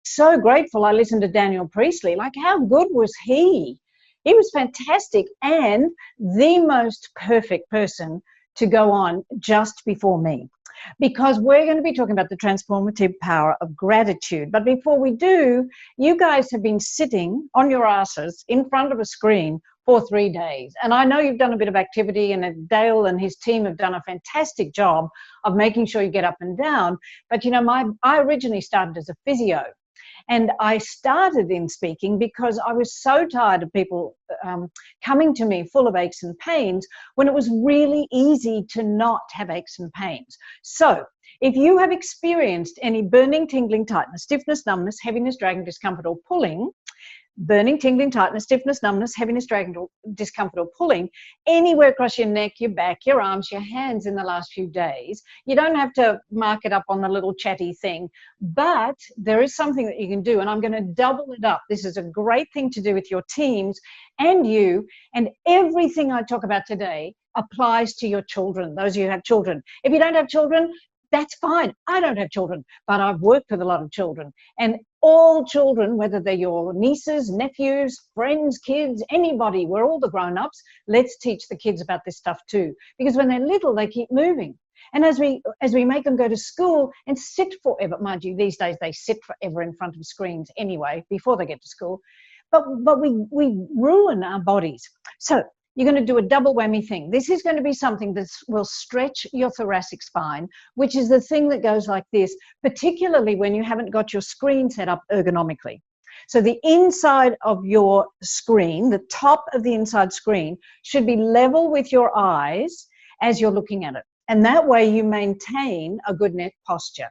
so grateful I listened to Daniel Priestley. Like, how good was he? He was fantastic and the most perfect person to go on just before me, because we're going to be talking about the transformative power of gratitude. But before we do, you guys have been sitting on your asses in front of a screen for 3 days. And I know you've done a bit of activity, and Dale and his team have done a fantastic job of making sure you get up and down. But, you know, I originally started as a physio. And I started in speaking because I was so tired of people coming to me full of aches and pains when it was really easy to not have aches and pains. So if you have experienced any burning, tingling, tightness, stiffness, numbness, heaviness, dragging, discomfort, or pulling, burning, tingling, tightness, stiffness, numbness, heaviness, dragging, discomfort, or pulling anywhere across your neck, your back, your arms, your hands in the last few days, you don't have to mark it up on the little chatty thing, but there is something that you can do, and I'm going to double it up. This is a great thing to do with your teams and you, and everything I talk about today applies to your children, those of you who have children. If you don't have children, that's fine. I don't have children, but I've worked with a lot of children, and all children, whether they're your nieces, nephews, friends, kids, anybody, we're all the grown-ups. Let's teach the kids about this stuff too, because when they're little, they keep moving. And as we make them go to school and sit forever, mind you, these days they sit forever in front of screens anyway before they get to school, but we ruin our bodies. So you're going to do a double whammy thing. This is going to be something that will stretch your thoracic spine, which is the thing that goes like this, particularly when you haven't got your screen set up ergonomically. So the inside of your screen, the top of the inside screen, should be level with your eyes as you're looking at it. And that way you maintain a good neck posture.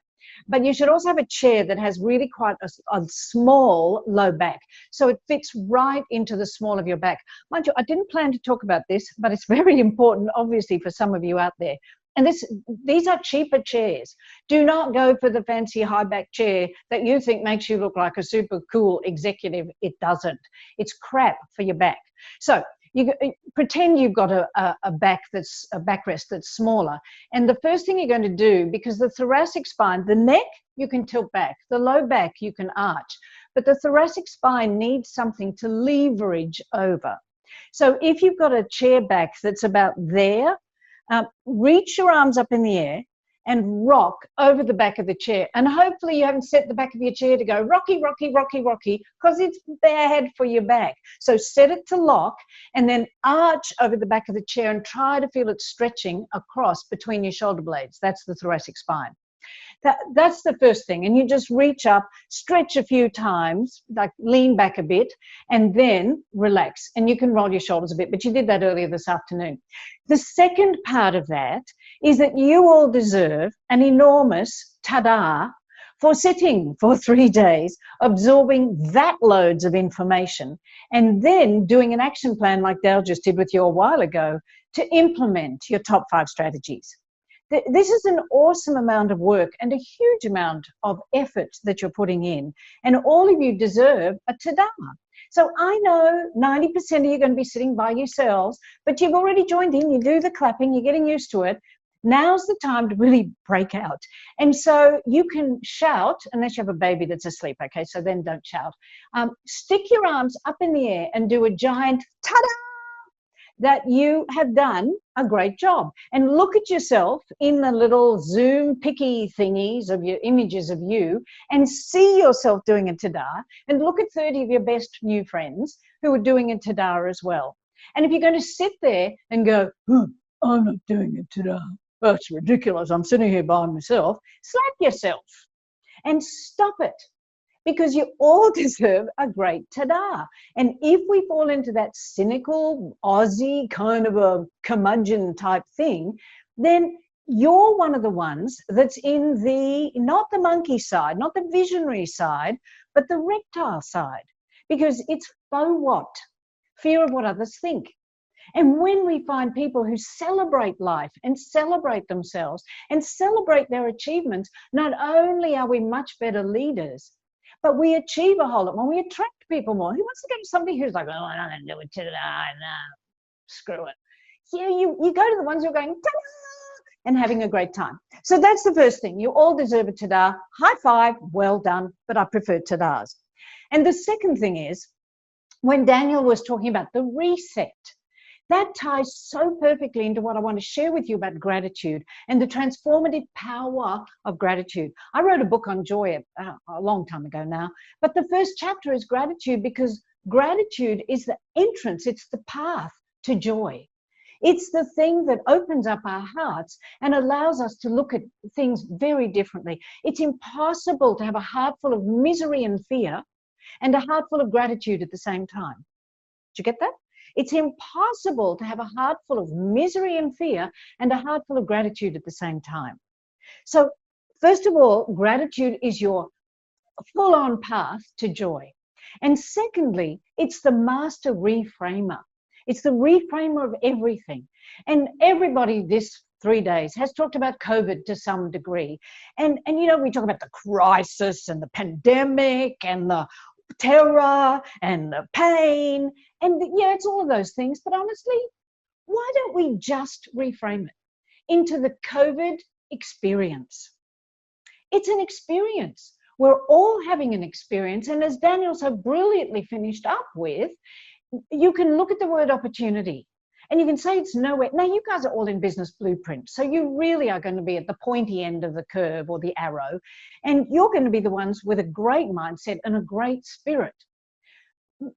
But you should also have a chair that has really quite a small low back, so it fits right into the small of your back. Mind you, I didn't plan to talk about this, but it's very important, obviously, for some of you out there. And these are cheaper chairs. Do not go for the fancy high back chair that you think makes you look like a super cool executive. It doesn't. It's crap for your back. So you pretend you've got a backrest that's smaller. And the first thing you're going to do, because the thoracic spine, the neck, you can tilt back. The low back, you can arch. But the thoracic spine needs something to leverage over. So if you've got a chair back that's about there, reach your arms up in the air and rock over the back of the chair. And hopefully you haven't set the back of your chair to go rocky, rocky, rocky, rocky, because it's bad for your back. So set it to lock and then arch over the back of the chair and try to feel it stretching across between your shoulder blades. That's the thoracic spine. That's the first thing. And you just reach up, stretch a few times, like lean back a bit, and then relax. And you can roll your shoulders a bit, but you did that earlier this afternoon. The second part of that is that you all deserve an enormous ta-da for sitting for 3 days, absorbing that loads of information, and then doing an action plan like Dale just did with you a while ago to implement your top 5 strategies. This is an awesome amount of work and a huge amount of effort that you're putting in, and all of you deserve a ta-da. So I know 90% of you are going to be sitting by yourselves, but you've already joined in, you do the clapping, you're getting used to it. Now's the time to really break out. And so you can shout, unless you have a baby that's asleep, okay, so then don't shout. Stick your arms up in the air and do a giant ta-da, that you have done a great job. And look at yourself in the little Zoom picky thingies of your images of you and see yourself doing a ta-da, and look at 30 of your best new friends who are doing a ta-da as well. And if you're going to sit there and go, I'm not doing a ta-da, that's ridiculous, I'm sitting here by myself, slap yourself and stop it. Because you all deserve a great ta-da. And if we fall into that cynical, Aussie kind of a curmudgeon type thing, then you're one of the ones that's in the, not the monkey side, not the visionary side, but the reptile side. Because it's faux what? Fear of what others think. And when we find people who celebrate life and celebrate themselves and celebrate their achievements, not only are we much better leaders, but we achieve a whole lot more. We attract people more. Who wants to go to somebody who's like, oh, I don't do it today, no, screw it. You go to the ones who are going, ta-da! and having a great time. So that's the first thing. You all deserve a ta-da. High five, well done, but I prefer ta-das. And the second thing is, when Daniel was talking about the reset, that ties so perfectly into what I want to share with you about gratitude and the transformative power of gratitude. I wrote a book on joy a long time ago now, but the first chapter is gratitude, because gratitude is the entrance, it's the path to joy. It's the thing that opens up our hearts and allows us to look at things very differently. It's impossible to have a heart full of misery and fear and a heart full of gratitude at the same time. Did you get that? It's impossible to have a heart full of misery and fear and a heart full of gratitude at the same time. So, first of all, gratitude is your full-on path to joy. And secondly, it's the master reframer. It's the reframer of everything. And everybody this 3 days has talked about COVID to some degree. And you know, we talk about the crisis and the pandemic and the terror and the pain, and yeah, it's all of those things. But honestly, why don't we just reframe it into the COVID experience? It's an experience. We're all having an experience, and as Daniel so brilliantly finished up with, you can look at the word opportunity and you can say it's nowhere. Now, you guys are all in business blueprint, so you really are going to be at the pointy end of the curve or the arrow, and you're going to be the ones with a great mindset and a great spirit.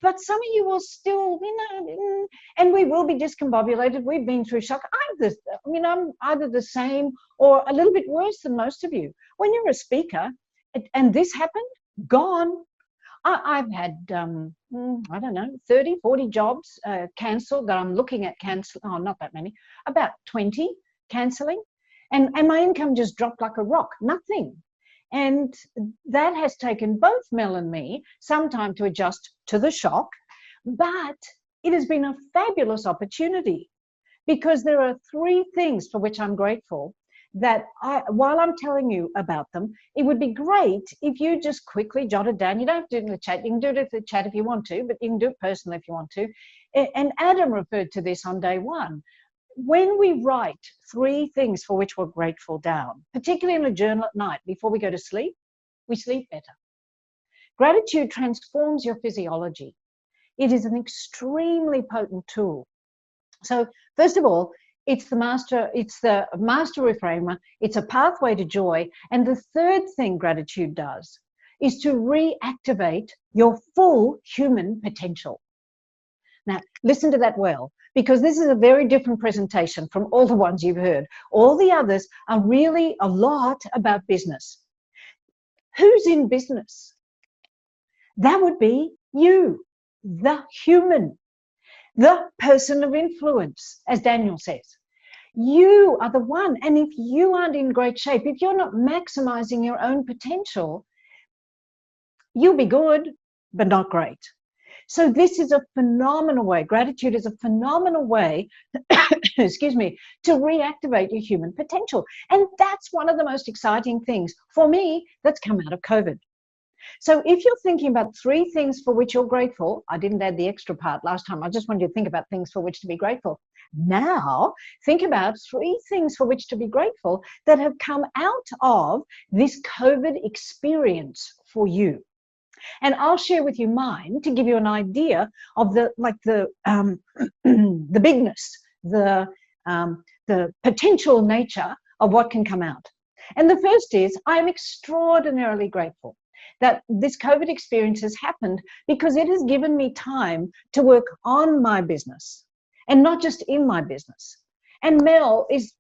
But some of you will still, you know, and we will be discombobulated. We've been through shock. I'm either the same or a little bit worse than most of you. When you're a speaker and this happened, gone. I've had, I don't know, 30, 40 jobs cancelled that I'm looking at cancel. Oh, not that many, about 20 cancelling. And my income just dropped like a rock, nothing. And that has taken both Mel and me some time to adjust to the shock. But it has been a fabulous opportunity, because there are 3 things for which I'm grateful that while I'm telling you about them, it would be great if you just quickly jotted down. You don't have to do it in the chat. You can do it in the chat if you want to, but you can do it personally if you want to. And Adam referred to this on day 1. When we write 3 things for which we're grateful down, particularly in a journal at night before we go to sleep, we sleep better. Gratitude transforms your physiology. It is an extremely potent tool. So first of all, it's the master reframer. It's a pathway to joy. And the third thing gratitude does is to reactivate your full human potential. Now, listen to that well, because this is a very different presentation from all the ones you've heard. All the others are really a lot about business. Who's in business? That would be you, the human, the person of influence, as Daniel says. You are the one. And if you aren't in great shape, if you're not maximizing your own potential, you'll be good, but not great. So this is a phenomenal way. Gratitude is a phenomenal way, excuse me, to reactivate your human potential. And that's one of the most exciting things for me that's come out of COVID. So if you're thinking about 3 things for which you're grateful, I didn't add the extra part last time. I just wanted you to think about things for which to be grateful. Now, think about 3 things for which to be grateful that have come out of this COVID experience for you. And I'll share with you mine to give you an idea of the bigness, the potential nature of what can come out. And the first is, I'm extraordinarily grateful that this COVID experience has happened, because it has given me time to work on my business and not just in my business. And Mel is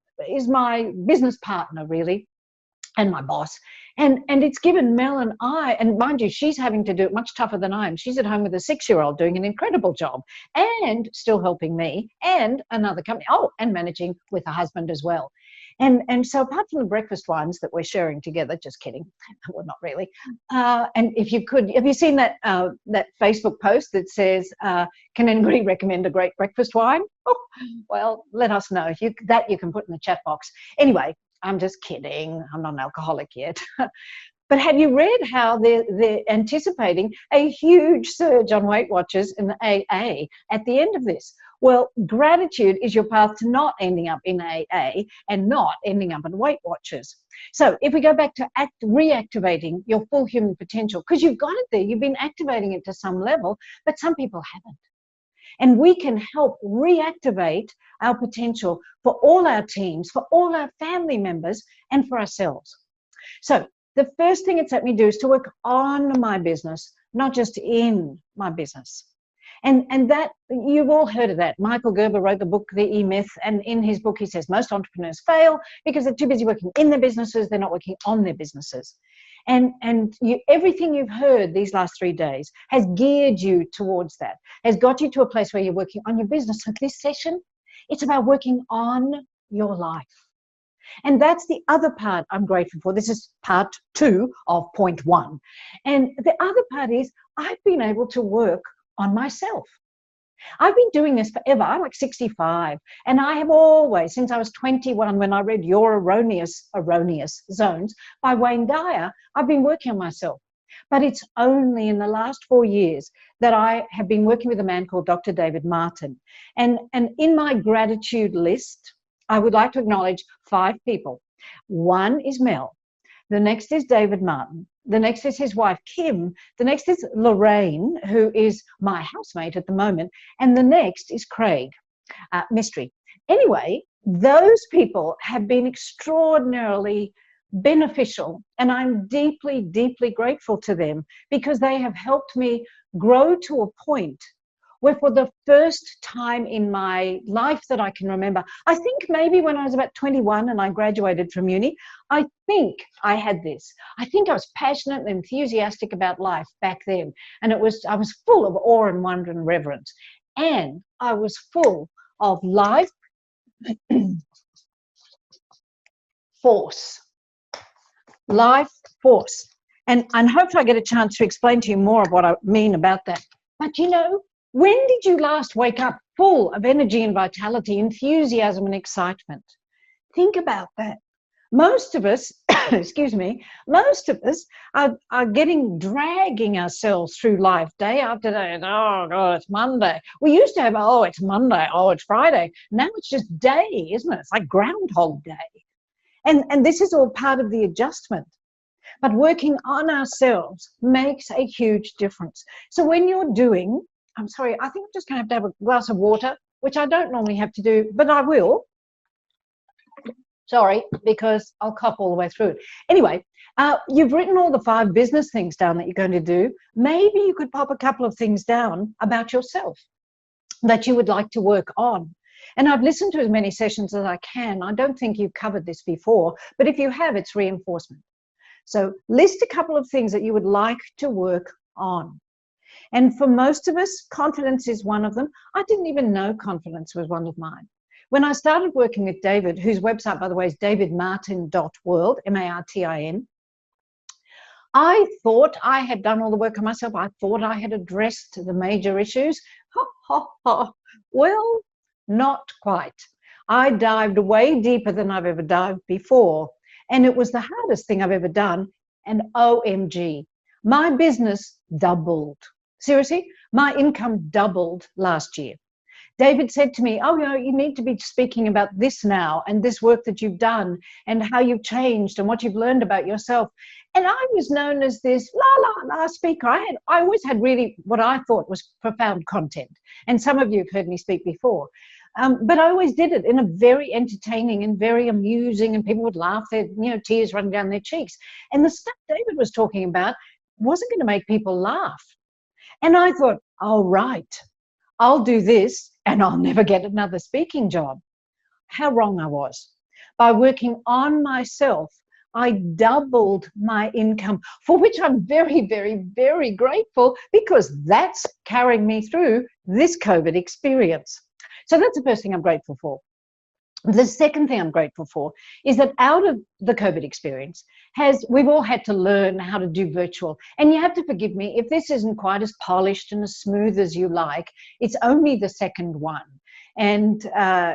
my business partner, really, and my boss. And it's given Mel and I, and mind you, she's having to do it much tougher than I am. She's at home with a 6-year-old doing an incredible job and still helping me and another company. Oh, and managing with her husband as well. And so apart from the breakfast wines that we're sharing together, just kidding, well, not really. And if you could, have you seen that Facebook post that says, can anybody recommend a great breakfast wine? Oh, well, let us know. If you can put in the chat box. Anyway, I'm just kidding. I'm not an alcoholic yet. But have you read how they're anticipating a huge surge on Weight Watchers in AA at the end of this? Well, gratitude is your path to not ending up in AA and not ending up in Weight Watchers. So if we go back to reactivating your full human potential, because you've got it there, you've been activating it to some level, but some people haven't. And we can help reactivate our potential for all our teams, for all our family members, and for ourselves. So the first thing it's let me do is to work on my business, not just in my business. And that, you've all heard of that. Michael Gerber wrote the book, The E-Myth, and in his book he says most entrepreneurs fail because they're too busy working in their businesses, they're not working on their businesses. And everything you've heard these last 3 days has geared you towards that, has got you to a place where you're working on your business. So this session, it's about working on your life. And that's the other part I'm grateful for. This is part 2 of point 1. And the other part is I've been able to work on myself. I've been doing this forever. I'm like 65. And I have always, since I was 21, when I read Your Erroneous Zones by Wayne Dyer, I've been working on myself. But it's only in the last 4 years that I have been working with a man called Dr. David Martin. And in my gratitude list, I would like to acknowledge 5 people. One is Mel. The next is David Martin. The next is his wife, Kim. The next is Lorraine, who is my housemate at the moment. And the next is Craig, Mystery. Anyway, those people have been extraordinarily beneficial. And I'm deeply, deeply grateful to them because they have helped me grow to a point where for the first time in my life that I can remember, I think maybe when I was about 21 and I graduated from uni, I think I had this. I think I was passionate and enthusiastic about life back then. And I was full of awe and wonder and reverence. And I was full of life force. Life force. And hopefully I get a chance to explain to you more of what I mean about that. But you know, when did you last wake up full of energy and vitality, enthusiasm and excitement? Think about that. Most of us, excuse me, most of us are dragging ourselves through life day after day. Oh, God, it's Monday. We used to have, oh, it's Monday. Oh, it's Friday. Now it's just day, isn't it? It's like Groundhog Day. And this is all part of the adjustment. But working on ourselves makes a huge difference. So when you're doing, I'm sorry, I think I'm just going to have a glass of water, which I don't normally have to do, but I will. Sorry, because I'll cough all the way through it. Anyway, you've written all the 5 business things down that you're going to do. Maybe you could pop a couple of things down about yourself that you would like to work on. And I've listened to as many sessions as I can. I don't think you've covered this before, but if you have, it's reinforcement. So list a couple of things that you would like to work on. And for most of us, confidence is one of them. I didn't even know confidence was one of mine. When I started working with David, whose website, by the way, is davidmartin.world, M-A-R-T-I-N, I thought I had done all the work on myself. I thought I had addressed the major issues. Well, not quite. I dived way deeper than I've ever dived before. And it was the hardest thing I've ever done. And OMG, my business doubled. Seriously, my income doubled last year. David said to me, oh, you need to be speaking about this now and this work that you've done and how you've changed and what you've learned about yourself. And I was known as this la speaker. I always had really what I thought was profound content. And some of you have heard me speak before. But I always did it in a very entertaining and very amusing, and people would laugh, their tears running down their cheeks. And the stuff David was talking about wasn't going to make people laugh. And I thought, oh, right, I'll do this and I'll never get another speaking job. How wrong I was. By working on myself, I doubled my income, for which I'm very, very, very grateful, because that's carrying me through this COVID experience. So that's the first thing I'm grateful for. The second thing I'm grateful for is that out of the COVID experience, we've all had to learn how to do virtual. And you have to forgive me if this isn't quite as polished and as smooth as you like. It's only the second one. And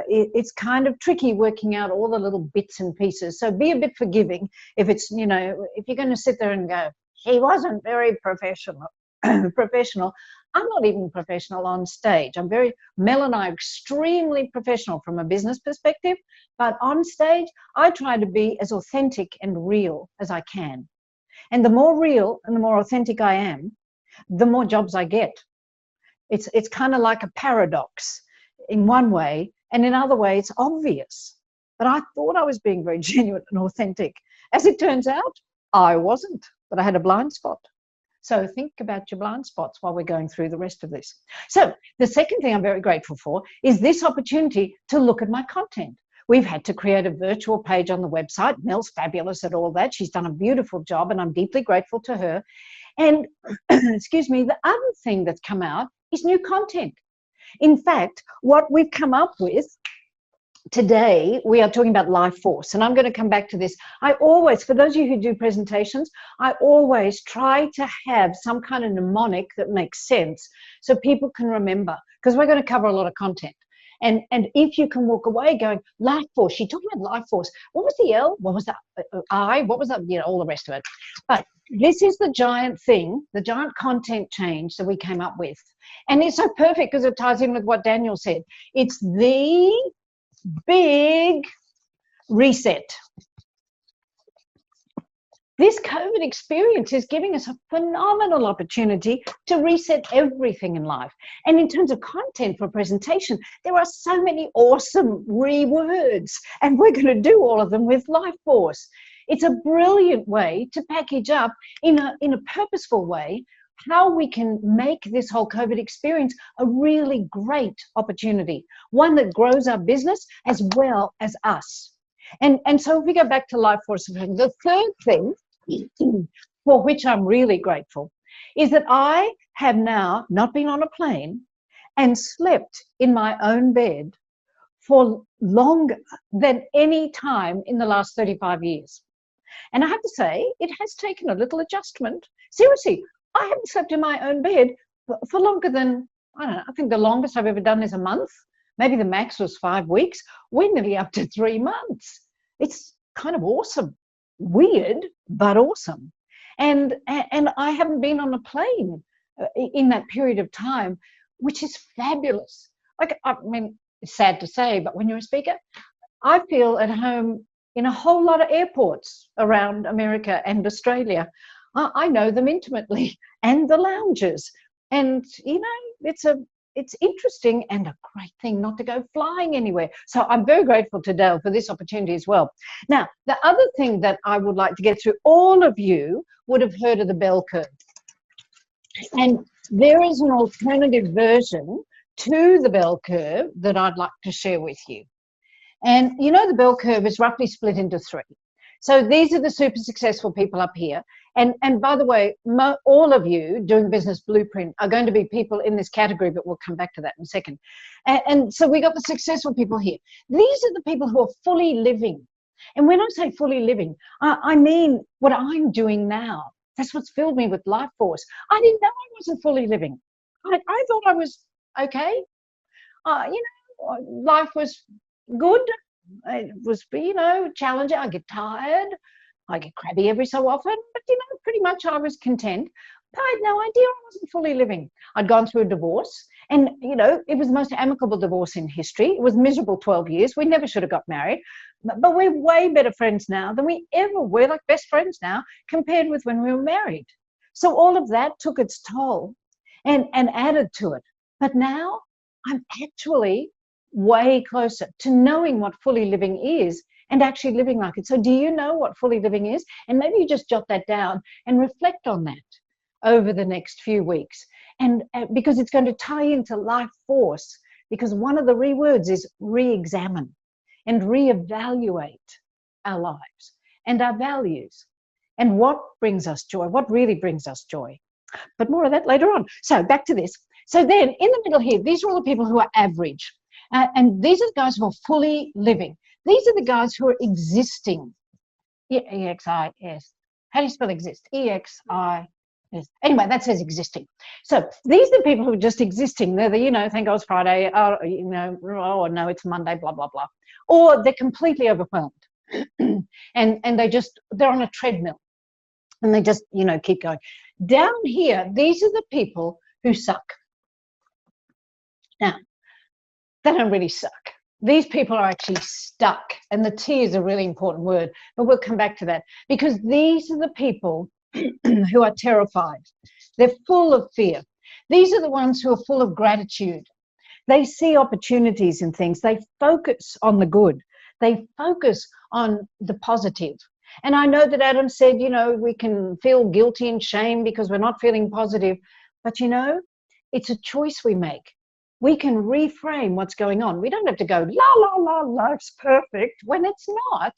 it's kind of tricky working out all the little bits and pieces. So be a bit forgiving if it's, you know, if you're going to sit there and go, he wasn't very professional. Professional. I'm not even professional on stage. I'm very, Mel and I are extremely professional from a business perspective, but on stage, I try to be as authentic and real as I can. And the more real and the more authentic I am, the more jobs I get. It's kind of like a paradox in one way, and in other way, it's obvious. But I thought I was being very genuine and authentic. As it turns out, I wasn't, but I had a blind spot. So think about your blind spots while we're going through the rest of this. So the second thing I'm very grateful for is this opportunity to look at my content. We've had to create a virtual page on the website. Mel's fabulous at all that. She's done a beautiful job, and I'm deeply grateful to her. And excuse me, the other thing that's come out is new content. In fact, what we've come up with today, we are talking about life force, and I'm going to come back to this. I always, for those of you who do presentations, I always try to have some kind of mnemonic that makes sense so people can remember, because we're going to cover a lot of content. And if you can walk away going, life force, she talked about life force. What was the L? What was that I? What was that? You know, all the rest of it. But this is the giant thing, the giant content change that we came up with. And it's so perfect because it ties in with what Daniel said. It's the big reset. This COVID experience is giving us a phenomenal opportunity to reset everything in life. And in terms of content for presentation, there are so many awesome words, and we're going to do all of them with Life Force. It's a brilliant way to package up in a purposeful way how we can make this whole COVID experience a really great opportunity, one that grows our business as well as us. And so if we go back to Life Force, the third thing for which I'm really grateful is that I have now not been on a plane and slept in my own bed for longer than any time in the last 35 years. And I have to say, it has taken a little adjustment. Seriously, I haven't slept in my own bed for longer than, I don't know, I think the longest I've ever done is a month. Maybe the max was 5 weeks. We're nearly up to 3 months. It's kind of awesome. Weird, but awesome. And I haven't been on a plane in that period of time, which is fabulous. Like, I mean, it's sad to say, but when you're a speaker, I feel at home in a whole lot of airports around America and Australia. I know them intimately, and the lounges. And, you know, it's interesting and a great thing not to go flying anywhere. So I'm very grateful to Dale for this opportunity as well. Now, the other thing that I would like to get through, all of you would have heard of the bell curve. And there is an alternative version to the bell curve that I'd like to share with you. And you know, the bell curve is roughly split into 3. So these are the super successful people up here. And by the way, all of you doing Business Blueprint are going to be people in this category, but we'll come back to that in a second. And so we got the successful people here. These are the people who are fully living. And when I say fully living, I mean what I'm doing now. That's what's filled me with life force. I didn't know I wasn't fully living. I thought I was okay. You know, life was good. It was, you know, challenging. I get tired. I get crabby every so often, but, you know, pretty much I was content. But I had no idea I wasn't fully living. I'd gone through a divorce, and, you know, it was the most amicable divorce in history. It was miserable 12 years. We never should have got married. But we're way better friends now than we ever were, like best friends now, compared with when we were married. So all of that took its toll and added to it. But now I'm actually way closer to knowing what fully living is and actually living like it. So do you know what fully living is? And maybe you just jot that down and reflect on that over the next few weeks. And because it's going to tie into life force, because one of the words is re-examine and reevaluate our lives and our values and what brings us joy, what really brings us joy. But more of that later on. So back to this. So then in the middle here, these are all the people who are average. And these are the guys who are fully living. These are the guys who are existing. E-X-I-S. How do you spell exist? E-X-I. Yes. Anyway, that says existing. So these are the people who are just existing. They're the, thank God it's Friday. Oh, oh no, it's Monday, blah, blah, blah. Or they're completely overwhelmed. and they're on a treadmill and they just, keep going. Down here, these are the people who suck. Now, they don't really suck. These people are actually stuck. And the T is a really important word, but we'll come back to that, because these are the people who are terrified. They're full of fear. These are the ones who are full of gratitude. They see opportunities in things. They focus on the good. They focus on the positive. And I know that Adam said, we can feel guilty and shame because we're not feeling positive. But, it's a choice we make. We can reframe what's going on. We don't have to go, la, la, la, life's perfect, when it's not.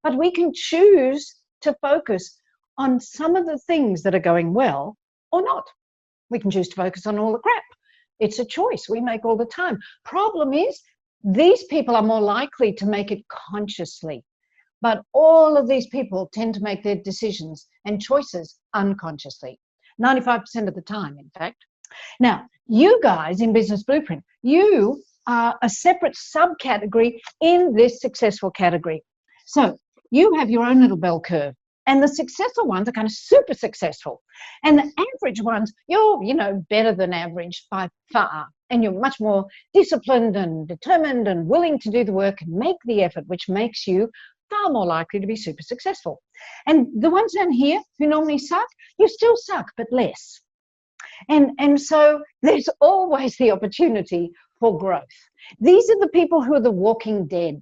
But we can choose to focus on some of the things that are going well or not. We can choose to focus on all the crap. It's a choice we make all the time. Problem is, these people are more likely to make it consciously. But all of these people tend to make their decisions and choices unconsciously. 95% of the time, in fact. Now, you guys in Business Blueprint, you are a separate subcategory in this successful category. So you have your own little bell curve. And the successful ones are kind of super successful. And the average ones, you're, better than average by far. And you're much more disciplined and determined and willing to do the work and make the effort, which makes you far more likely to be super successful. And the ones down here who normally suck, you still suck, but less. And so there's always the opportunity for growth. These are the people who are the walking dead.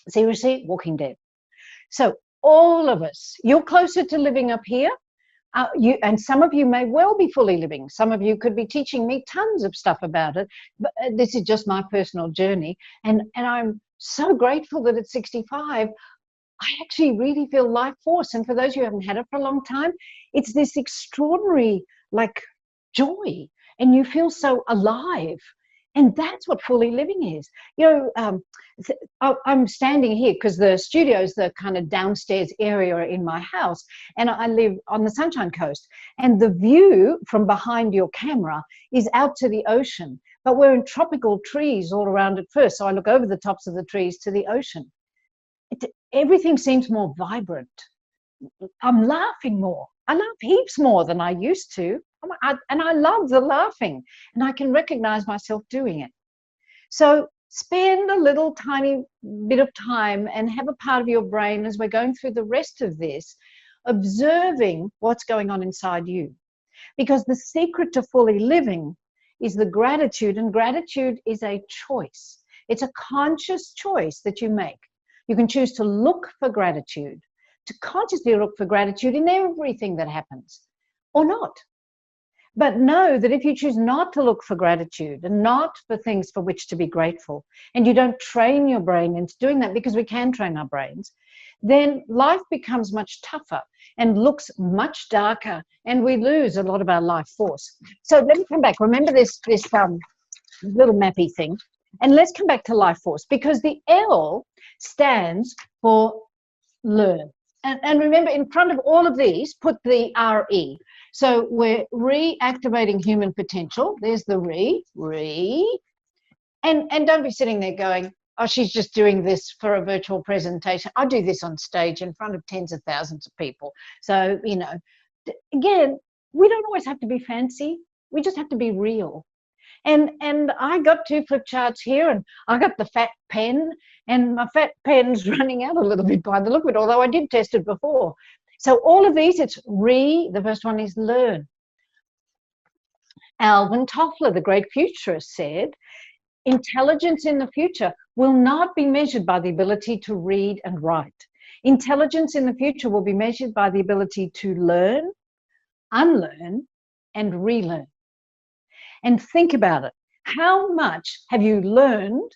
Seriously, walking dead. So all of us, you're closer to living up here. And some of you may well be fully living. Some of you could be teaching me tons of stuff about it. But this is just my personal journey. And I'm so grateful that at 65, I actually really feel life force. And for those who haven't had it for a long time, it's this extraordinary, joy. And you feel so alive. And that's what fully living is. I'm standing here because the studio is the kind of downstairs area in my house. And I live on the Sunshine Coast. And the view from behind your camera is out to the ocean. But we're in tropical trees all around at first. So I look over the tops of the trees to the ocean. Everything seems more vibrant. I'm laughing more. I laugh heaps more than I used to. And I love the laughing. And I can recognize myself doing it. So spend a little tiny bit of time and have a part of your brain as we're going through the rest of this, observing what's going on inside you. Because the secret to fully living is the gratitude, and gratitude is a choice. It's a conscious choice that you make. You can choose to look for gratitude, to consciously look for gratitude in everything that happens, or not. But know that if you choose not to look for gratitude and not for things for which to be grateful, and you don't train your brain into doing that, because we can train our brains, then life becomes much tougher and looks much darker, and we lose a lot of our life force. So let me come back. Remember this little mappy thing, and let's come back to life force, because the L stands for learn. And remember, in front of all of these, put the RE. So we're reactivating human potential. There's the re. And don't be sitting there going, oh, she's just doing this for a virtual presentation. I do this on stage in front of tens of thousands of people. So, again, we don't always have to be fancy. We just have to be real. And I got 2 flip charts here, and I got the fat pen, and my fat pen's running out a little bit by the look of it, although I did test it before. So all of these, it's the first one is learn. Alvin Toffler, the great futurist, said, intelligence in the future will not be measured by the ability to read and write. Intelligence in the future will be measured by the ability to learn, unlearn, and relearn. And think about it. How much have you learned,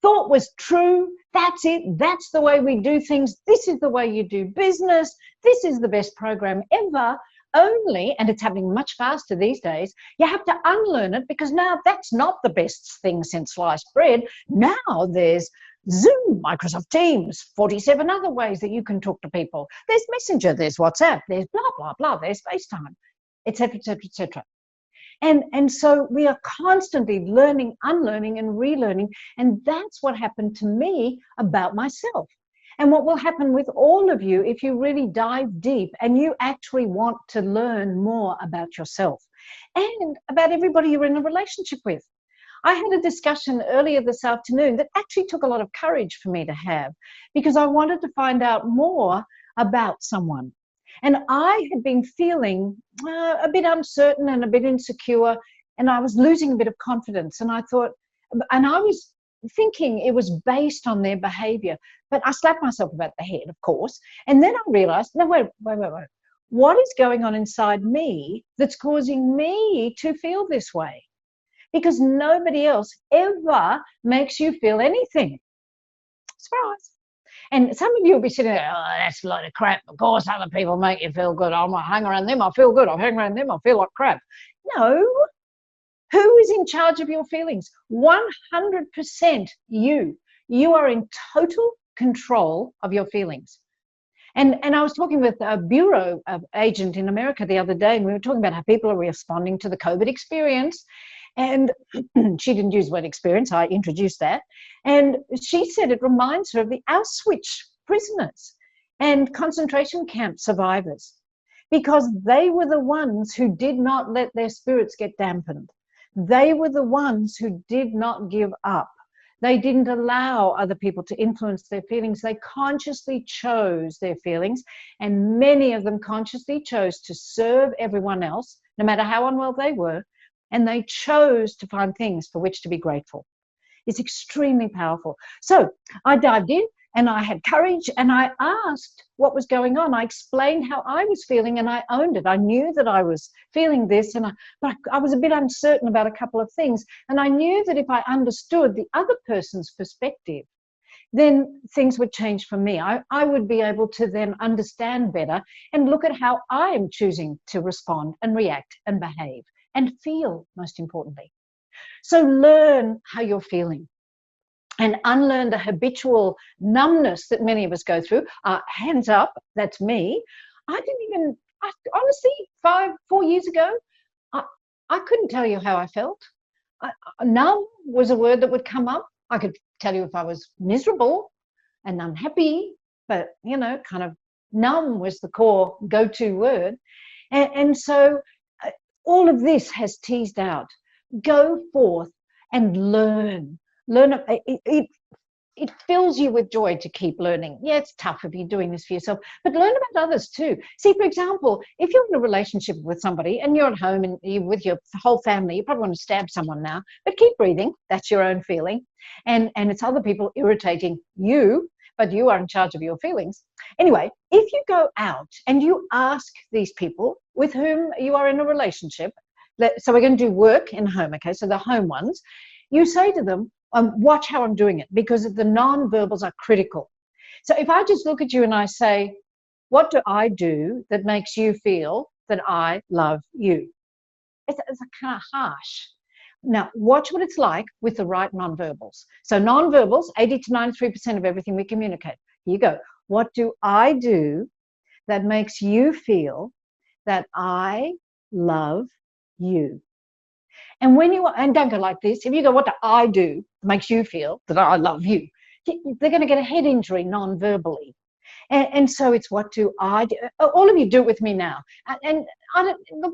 thought was true? That's it. That's the way we do things. This is the way you do business. This is the best program ever. Only, and it's happening much faster these days, you have to unlearn it, because now that's not the best thing since sliced bread. Now there's Zoom, Microsoft Teams, 47 other ways that you can talk to people. There's Messenger, there's WhatsApp, there's blah, blah, blah, there's FaceTime, etc., etc., etc. And so we are constantly learning, unlearning, and relearning. And that's what happened to me about myself. And what will happen with all of you if you really dive deep and you actually want to learn more about yourself and about everybody you're in a relationship with. I had a discussion earlier this afternoon that actually took a lot of courage for me to have, because I wanted to find out more about someone. And I had been feeling a bit uncertain and a bit insecure, and I was losing a bit of confidence. And I thought, and I was thinking it was based on their behavior, but I slapped myself about the head, of course. And then I realized, no, wait. What is going on inside me that's causing me to feel this way? Because nobody else ever makes you feel anything. Surprise. And some of you will be sitting there, oh, that's a load of crap. Of course, other people make you feel good. I'm going to hang around them, I feel good. I'll hang around them, I feel like crap. No. Who is in charge of your feelings? 100% you. You are in total control of your feelings. And I was talking with a bureau agent in America the other day, and we were talking about how people are responding to the COVID experience. And she didn't use the word experience, I introduced that. And she said it reminds her of the Auschwitz prisoners and concentration camp survivors, because they were the ones who did not let their spirits get dampened. They were the ones who did not give up. They didn't allow other people to influence their feelings. They consciously chose their feelings, and many of them consciously chose to serve everyone else, no matter how unwell they were. And they chose to find things for which to be grateful. It's extremely powerful. So I dived in and I had courage, and I asked what was going on. I explained how I was feeling, and I owned it. I knew that I was feeling this, but I was a bit uncertain about a couple of things. And I knew that if I understood the other person's perspective, then things would change for me. I would be able to then understand better and look at how I am choosing to respond and react and behave and feel, most importantly. So learn how you're feeling and unlearn the habitual numbness that many of us go through. Hands up, that's me. Honestly, 4 years ago, I couldn't tell you how I felt. Numb was a word that would come up. I could tell you if I was miserable and unhappy, but, kind of numb was the core go-to word. And so all of this has teased out. Go forth and learn. It fills you with joy to keep learning. Yeah, it's tough if you're doing this for yourself, but learn about others too. See, for example, if you're in a relationship with somebody and you're at home and you're with your whole family, you probably want to stab someone now, but keep breathing. That's your own feeling. And it's other people irritating you, but you are in charge of your feelings. Anyway, if you go out and you ask these people with whom you are in a relationship, so we're going to do work in home, okay, so the home ones, you say to them, watch how I'm doing it, because the non-verbals are critical. So if I just look at you and I say, what do I do that makes you feel that I love you? It's kind of harsh. Now, watch what it's like with the right non-verbals. So non-verbals, 80 to 93% of everything we communicate. Here you go. What do I do that makes you feel that I love you? And and don't go like this. If you go, what do I do that makes you feel that I love you? They're going to get a head injury non-verbally. And so it's, what do I do? All of you do it with me now. And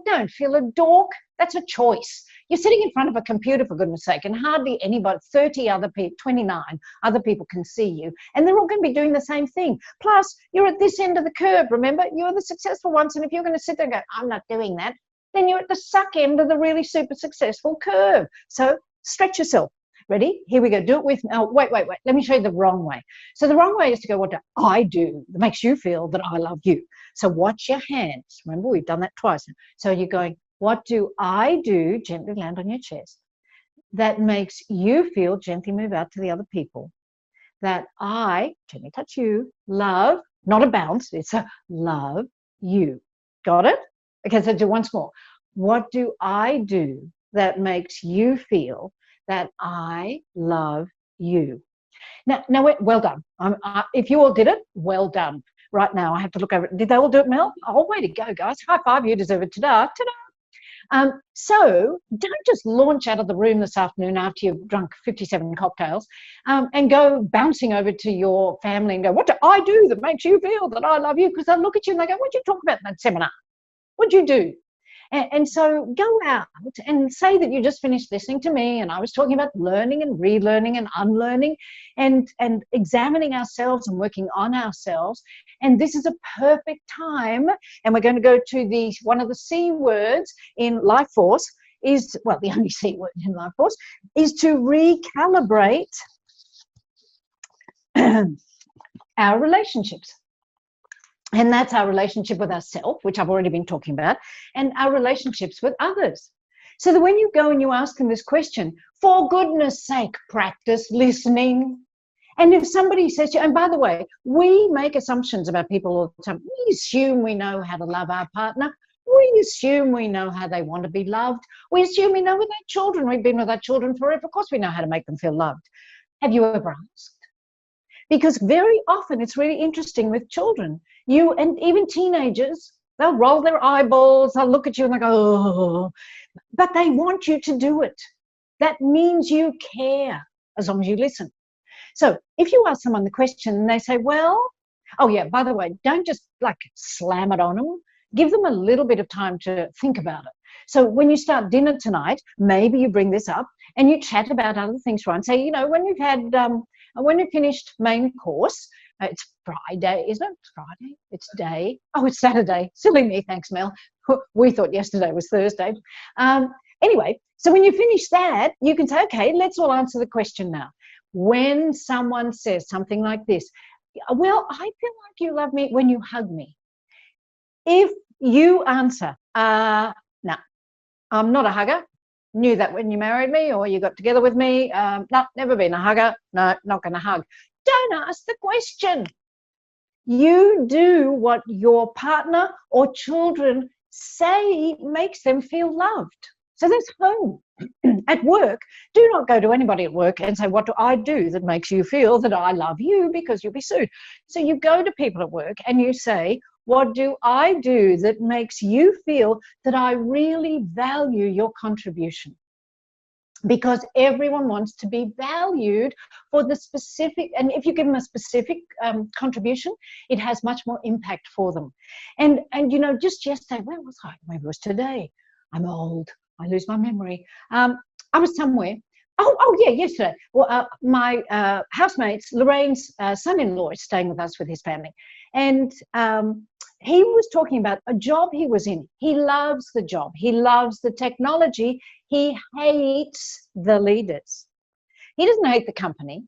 don't feel a dork. That's a choice. You're sitting in front of a computer, for goodness sake, and hardly anybody, 29 other people can see you. And they're all going to be doing the same thing. Plus, you're at this end of the curve, remember? You're the successful ones. And if you're going to sit there and go, I'm not doing that, then you're at the suck end of the really super successful curve. So stretch yourself. Ready? Here we go. Do it with, oh, wait. Let me show you the wrong way. So the wrong way is to go, what do I do that makes you feel that I love you? So watch your hands. Remember, we've done that twice. So you're going, what do I do? Gently land on your chest. That makes you feel, gently move out to the other people, that I, gently touch you, love, not a bounce, it's a love you. Got it? Okay, so do once more. What do I do that makes you feel that I love you? Well done. If you all did it, well done. Right now, I have to look over it. Did they all do it, Mel? Oh, way to go, guys. High five. You deserve it. Ta-da. Ta-da. So don't just launch out of the room this afternoon after you've drunk 57 cocktails and go bouncing over to your family and go, what do I do that makes you feel that I love you? Because they'll look at you and they go, what did you talk about in that seminar? What did you do? And so go out and say that you just finished listening to me and I was talking about learning and relearning and unlearning and examining ourselves and working on ourselves. And this is a perfect time. And we're going to go to one of the C words in Life Force is, well, the only C word in Life Force is to recalibrate our relationships. And that's our relationship with ourselves, which I've already been talking about, and our relationships with others. So that when you go and you ask them this question, for goodness sake, practice listening. And if somebody says to you, and by the way, we make assumptions about people all the time. We assume we know how to love our partner. We assume we know how they want to be loved. We assume we know with our children. We've been with our children forever. Of course we know how to make them feel loved. Have you ever asked? Because very often it's really interesting with children. You and even teenagers, they'll roll their eyeballs, they'll look at you and they go, oh, but they want you to do it. That means you care as long as you listen. So if you ask someone the question and they say, well, oh yeah, by the way, don't just like slam it on them. Give them a little bit of time to think about it. So when you start dinner tonight, maybe you bring this up and you chat about other things, right? And say, you know, when you've had, when you finished main course, it's Friday, isn't it? It's Friday, it's day. Oh, it's Saturday. Silly me, thanks, Mel. We thought yesterday was Thursday. Anyway, so when you finish that, you can say, okay, let's all answer the question now. When someone says something like this, well, I feel like you love me when you hug me. If you answer, no, I'm not a hugger. Knew that when you married me or you got together with me. No, never been a hugger. No, not going to hug. Don't ask the question. You do what your partner or children say makes them feel loved. So that's home. At work, do not go to anybody at work and say, what do I do that makes you feel that I love you, because you'll be sued. So you go to people at work and you say, what do I do that makes you feel that I really value your contribution? Because everyone wants to be valued for the specific, and if you give them a specific contribution, it has much more impact for them. And you know, just yesterday, where was I? Maybe it was today. I'm old. I lose my memory. I was somewhere. Oh yeah, yesterday. Well, my housemates, Lorraine's son-in-law is staying with us with his family. And he was talking about a job he was in. He loves the job. He loves the technology. He hates the leaders. He doesn't hate the company.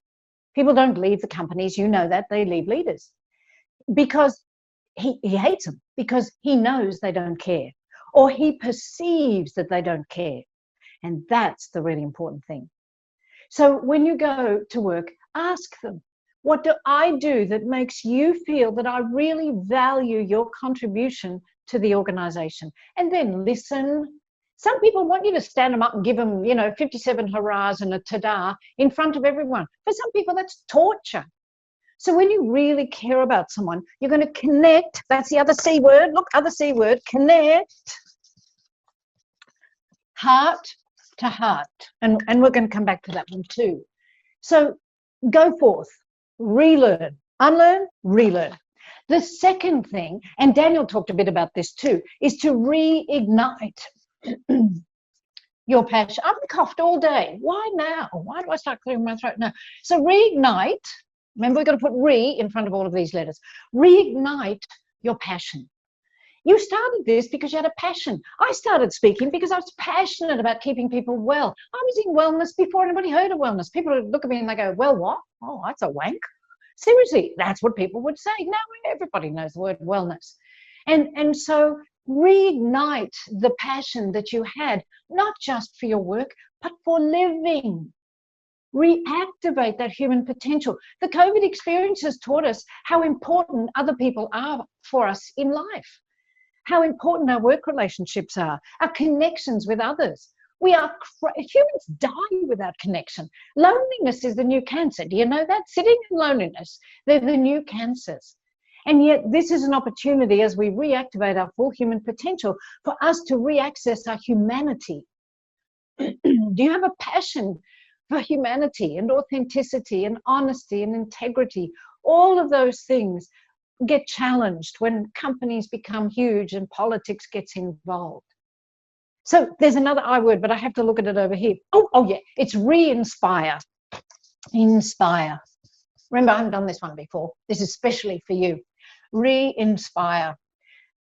People don't leave the companies. You know that. They leave leaders. Because he hates them. Because he knows they don't care. Or he perceives that they don't care. And that's the really important thing. So when you go to work, ask them, what do I do that makes you feel that I really value your contribution to the organization? And then listen. Some people want you to stand them up and give them, you know, 57 hurrahs and a ta-da in front of everyone. For some people, that's torture. So when you really care about someone, you're going to connect. That's the other C word. Look, other C word, connect. Heart to heart. And we're going to come back to that one too. So go forth, relearn, unlearn, relearn. The second thing, and Daniel talked a bit about this too, is to reignite your passion. I've coughed all day. Why now? Why do I start clearing my throat now? So reignite, remember we've got to put re in front of all of these letters. Reignite your passion. You started this because you had a passion. I started speaking because I was passionate about keeping people well. I was in wellness before anybody heard of wellness. People would look at me and they go, well, what? Oh, that's a wank. Seriously, that's what people would say. Now everybody knows the word wellness. And so reignite the passion that you had, not just for your work, but for living. Reactivate that human potential. The COVID experience has taught us how important other people are for us in life, how important our work relationships are, our connections with others. Humans die without connection. Loneliness is the new cancer. Do you know that? Sitting in loneliness, they're the new cancers. And yet this is an opportunity as we reactivate our full human potential for us to reaccess our humanity. Do you have a passion for humanity and authenticity and honesty and integrity? All of those things get challenged when companies become huge and politics gets involved. So there's another I word, but I have to look at it over here. Oh yeah, it's re-inspire. Inspire. Remember, I haven't done this one before. This is especially for you. Re-inspire.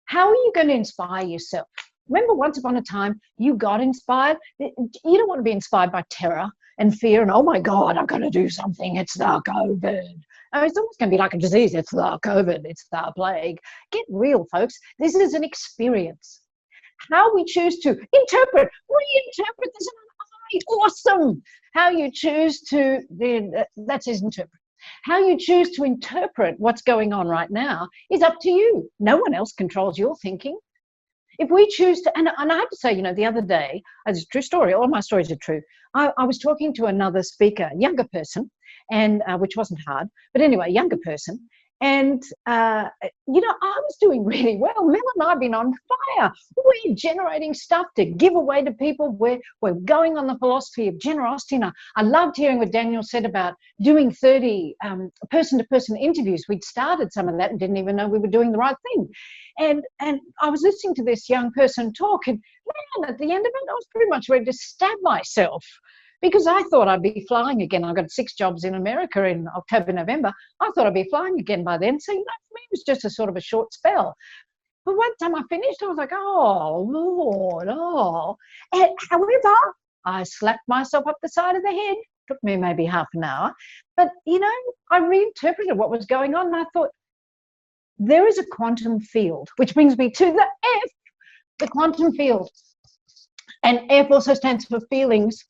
How are you going to inspire yourself? Remember, once upon a time, you got inspired. You don't want to be inspired by terror and fear and, oh my God, I've got to do something. It's the COVID. It's almost going to be like a disease. It's the COVID. It's the plague. Get real, folks. This is an experience. How we choose to interpret, reinterpret this in an eye. Awesome. How you choose to, that says interpret. How you choose to interpret what's going on right now is up to you. No one else controls your thinking. If we choose to, and I have to say, the other day, it's a true story, all my stories are true. I was talking to another speaker, younger person, and which wasn't hard, but anyway, younger person. And, I was doing really well. Mel and I have been on fire. We're generating stuff to give away to people. We're going on the philosophy of generosity. And I loved hearing what Daniel said about doing 30 person-to-person interviews. We'd started some of that and didn't even know we were doing the right thing. And I was listening to this young person talk, and man, at the end of it, I was pretty much ready to stab myself. Because I thought I'd be flying again. I got 6 jobs in America in October, November. I thought I'd be flying again by then. So, for me, it was just a sort of a short spell. But one time I finished, I was like, oh, Lord, oh. And however, I slapped myself up the side of the head. Took me maybe half an hour. But, I reinterpreted what was going on. And I thought, there is a quantum field, which brings me to the F, the quantum field. And F also stands for feelings.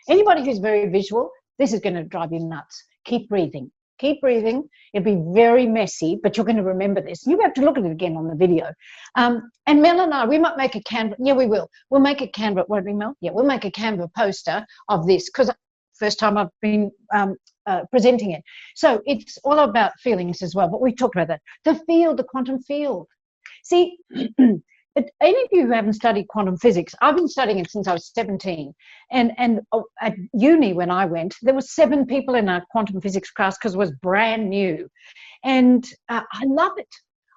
Anybody who's very visual, this is going to drive you nuts. Keep breathing. Keep breathing. It'll be very messy, but you're going to remember this. You have to look at it again on the video. And Mel and I, we might make a Canva. Yeah, we will. We'll make a Canva. Won't we, Mel? Yeah, we'll make a Canva poster of this because first time I've been presenting it. So it's all about feelings as well, but we talked about that. The field, the quantum field. See, any of you who haven't studied quantum physics, I've been studying it since I was 17. And at uni when I went, there were 7 people in our quantum physics class because it was brand new. And I love it.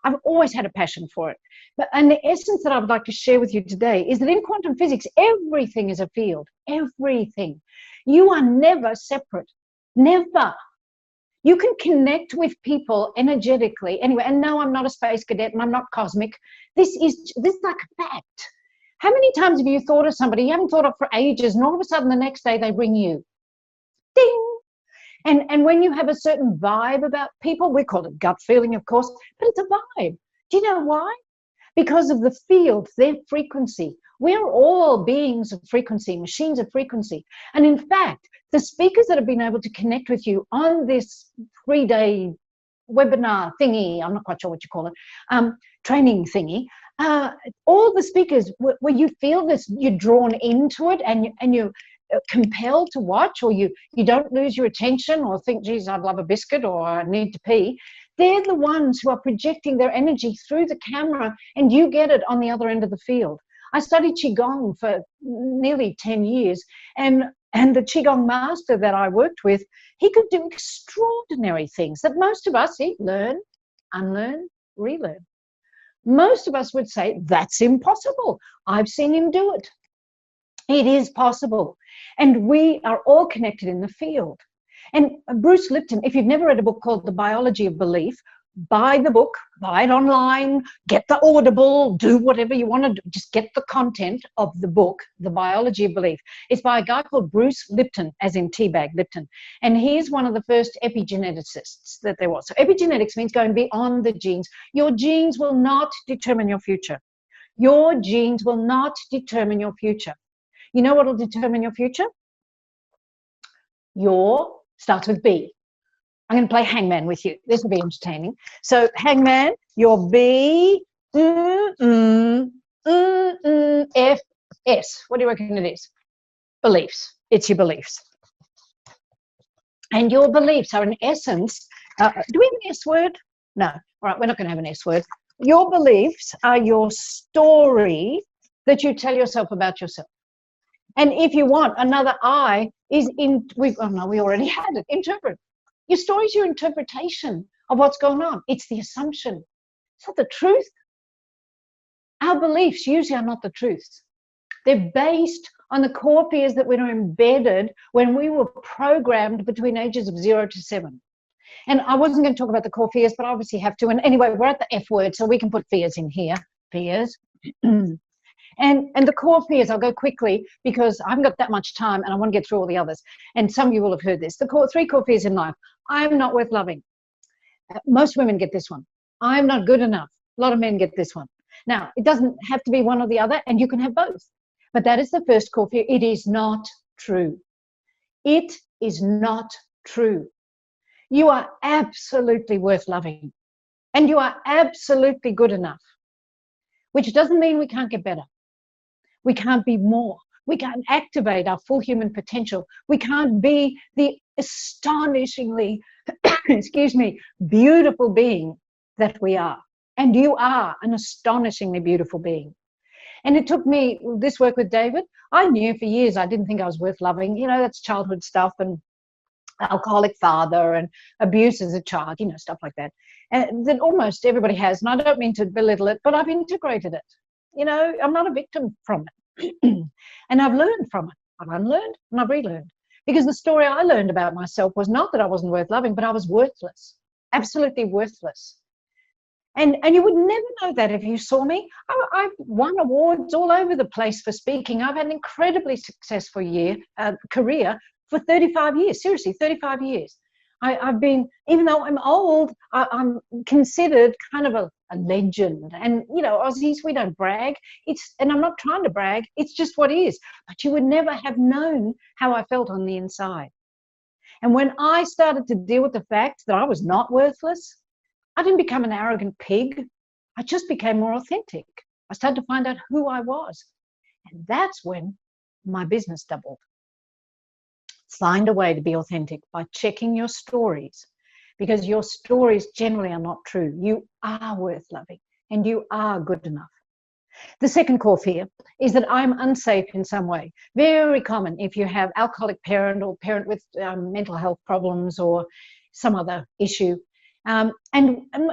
I've always had a passion for it. And the essence that I would like to share with you today is that in quantum physics, everything is a field. Everything. You are never separate. Never. You can connect with people energetically anyway. And no, I'm not a space cadet and I'm not cosmic. This is like a fact. How many times have you thought of somebody you haven't thought of for ages, and all of a sudden the next day they ring you? Ding! And when you have a certain vibe about people, we call it gut feeling, of course, but it's a vibe. Do you know why? Because of the field, their frequency. We're all beings of frequency, machines of frequency. And in fact, the speakers that have been able to connect with you on this 3-day webinar thingy, I'm not quite sure what you call it, training thingy, all the speakers, where you feel this, you're drawn into it and you're compelled to watch, or you don't lose your attention or think, geez, I'd love a biscuit or I need to pee. They're the ones who are projecting their energy through the camera and you get it on the other end of the field. I studied Qigong for nearly 10 years and the Qigong master that I worked with, he could do extraordinary things that most of us learn, unlearn, relearn. Most of us would say, that's impossible. I've seen him do it. It is possible. And we are all connected in the field. And Bruce Lipton, if you've never read a book called The Biology of Belief, buy the book, buy it online, get the Audible, do whatever you want to do. Just get the content of the book, The Biology of Belief. It's by a guy called Bruce Lipton, as in teabag Lipton. And he's one of the first epigeneticists that there was. So epigenetics means going beyond the genes. Your genes will not determine your future. Your genes will not determine your future. You know what will determine your future? Starts with B. I'm going to play hangman with you. This will be entertaining. So hangman, your B, F, S. What do you reckon it is? beliefs. It's your beliefs. And your beliefs are in essence, do we have an S word? No. All right, we're not going to have an S word. Your beliefs are your story that you tell yourself about yourself. And if you want another I is in, we already had it, interpret. Your story is your interpretation of what's going on. It's the assumption. It's not the truth. Our beliefs usually are not the truth. They're based on the core fears that were embedded when we were programmed between ages of 0 to 7. And I wasn't going to talk about the core fears, but I obviously have to. And anyway, we're at the F word, so we can put fears in here. Fears. And the core fears, I'll go quickly because I haven't got that much time and I want to get through all the others. And some of you will have heard this. The three core fears in life. I'm not worth loving. Most women get this one. I'm not good enough. A lot of men get this one. Now, it doesn't have to be one or the other, and you can have both. But that is the first core fear. It is not true. It is not true. You are absolutely worth loving. And you are absolutely good enough. Which doesn't mean we can't get better. We can't be more. We can't activate our full human potential. We can't be the astonishingly, beautiful being that we are. And you are an astonishingly beautiful being. And it took me, this work with David, I knew for years I didn't think I was worth loving. You know, that's childhood stuff, and alcoholic father and abuse as a child, you know, stuff like that. And that almost everybody has. And I don't mean to belittle it, but I've integrated it. You know, I'm not a victim from it. And I've learned from it. I've unlearned and I've relearned. Because the story I learned about myself was not that I wasn't worth loving, but I was worthless. Absolutely worthless. And you would never know that if you saw me. I've won awards all over the place for speaking. I've had an incredibly successful career for 35 years. Seriously, 35 years. I've been, even though I'm old, I'm considered kind of a legend. And, you know, Aussies, we don't brag. And I'm not trying to brag. It's just what is. But you would never have known how I felt on the inside. And when I started to deal with the fact that I was not worthless, I didn't become an arrogant pig. I just became more authentic. I started to find out who I was. And that's when my business doubled. Find a way to be authentic by checking your stories, because your stories generally are not true. You are worth loving and you are good enough. The second core fear is that I'm unsafe in some way. Very common if you have alcoholic parent or parent with mental health problems or some other issue. And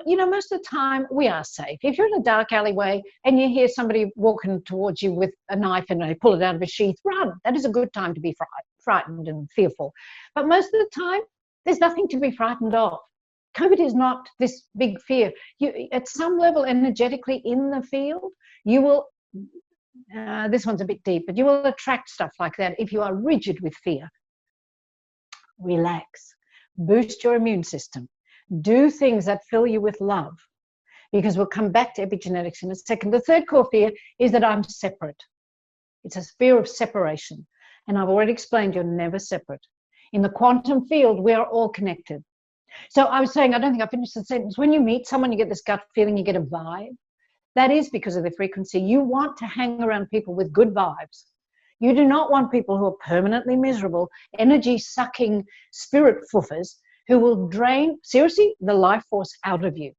you know, most of the time we are safe. If you're in a dark alleyway and you hear somebody walking towards you with a knife and they pull it out of a sheath, run. That is a good time to be frightened and fearful. But most of the time, there's nothing to be frightened of. COVID is not this big fear. You, at some level, energetically in the field, you will, this one's a bit deep, but you will attract stuff like that if you are rigid with fear. Relax. Boost your immune system. Do things that fill you with love, because we'll come back to epigenetics in a second. The third core fear is that I'm separate. It's a fear of separation. And I've already explained you're never separate. In the quantum field, we are all connected. So I was saying, I don't think I finished the sentence. When you meet someone, you get this gut feeling, you get a vibe. That is because of the frequency. You want to hang around people with good vibes. You do not want people who are permanently miserable, energy-sucking spirit foofers who will drain, seriously, the life force out of you.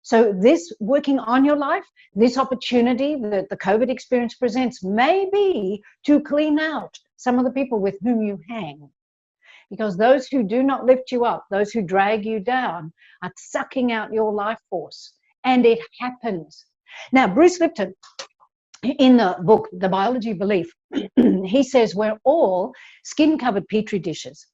So this working on your life, this opportunity that the COVID experience presents may be to clean out some of the people with whom you hang. Because those who do not lift you up, those who drag you down, are sucking out your life force. And it happens. Now, Bruce Lipton, in the book, The Biology of Belief, he says we're all skin-covered petri dishes.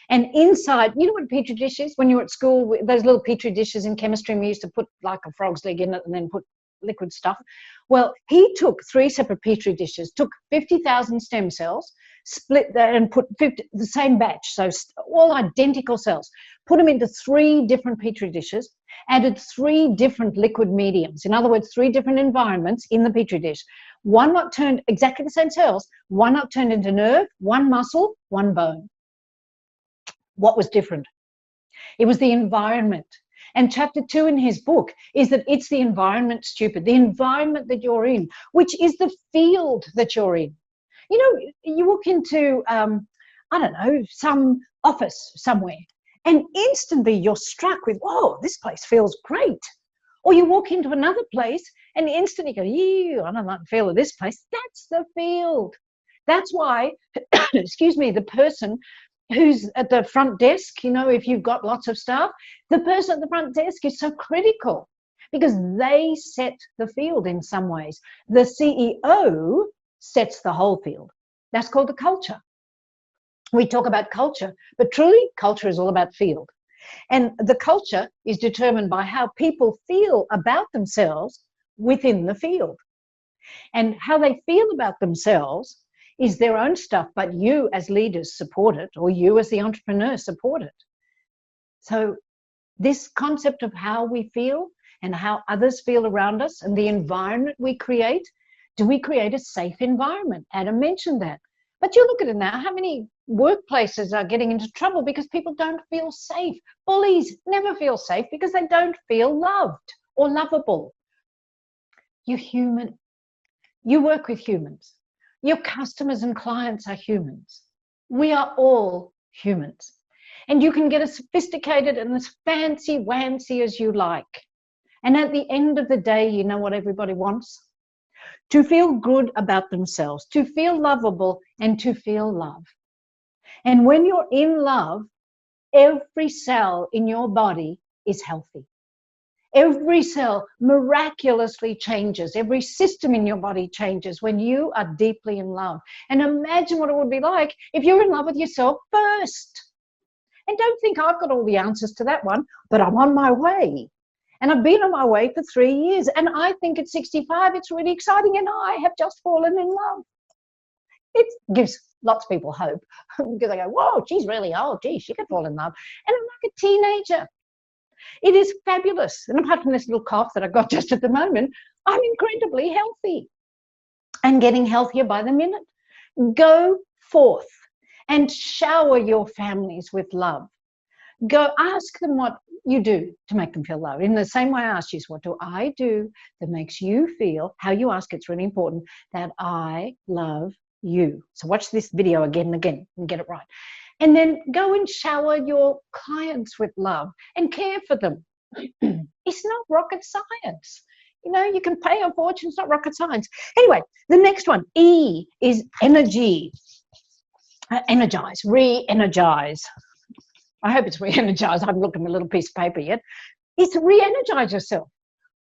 And inside, you know what a petri dish is? When you were at school, those little petri dishes in chemistry, we used to put like a frog's leg in it and then put liquid stuff. Well, he took 3 separate petri dishes, took 50,000 stem cells, split that and put the same batch, so all identical cells, put them into 3 different petri dishes, added 3 different liquid mediums. In other words, 3 different environments in the petri dish. One not turned exactly the same cells, one not turned into nerve, 1 muscle, 1 bone. What was different? It was the environment. And chapter 2 in his book is that it's the environment, stupid, the environment that you're in, which is the field that you're in. You know, you walk into, I don't know, some office somewhere, and instantly you're struck with, whoa, this place feels great. Or you walk into another place and instantly you go, ew, I don't like the feel of this place. That's the field. That's why, excuse me, the person who's at the front desk, you know, if you've got lots of staff, the person at the front desk is so critical because they set the field in some ways. The CEO sets the whole field. That's called the culture. We talk about culture, but truly culture is all about field. And the culture is determined by how people feel about themselves within the field. And how they feel about themselves is their own stuff, but you as leaders support it, or you as the entrepreneur support it. So this concept of how we feel and how others feel around us and the environment we create, do we create a safe environment? Adam mentioned that. But you look at it now, how many workplaces are getting into trouble because people don't feel safe? Bullies never feel safe because they don't feel loved or lovable. You're human. You work with humans. Your customers and clients are humans. We are all humans. And you can get as sophisticated and as fancy-wancy as you like. And at the end of the day, you know what everybody wants? To feel good about themselves, to feel lovable, and to feel love. And when you're in love, every cell in your body is healthy. Every cell miraculously changes. Every system in your body changes when you are deeply in love. And imagine what it would be like if you're in love with yourself first. And don't think I've got all the answers to that one, but I'm on my way. And I've been on my way for 3 years. And I think at 65, it's really exciting. And I have just fallen in love. It gives lots of people hope because they go, whoa, she's really old. Gee, she could fall in love. And I'm like a teenager. It is fabulous. And apart from this little cough that I've got just at the moment, I'm incredibly healthy and getting healthier by the minute. Go forth and shower your families with love. Go ask them what you do to make them feel loved. In the same way I asked you, what do I do that makes you feel, how you ask it's really important, that I love you. So watch this video again and again and get it right. And then go and shower your clients with love and care for them. It's not rocket science. You know, you can pay a fortune, it's not rocket science. Anyway, the next one, E, is energy. Energize, re-energize. I hope it's re-energize. I haven't looked at my little piece of paper yet. It's re-energize yourself.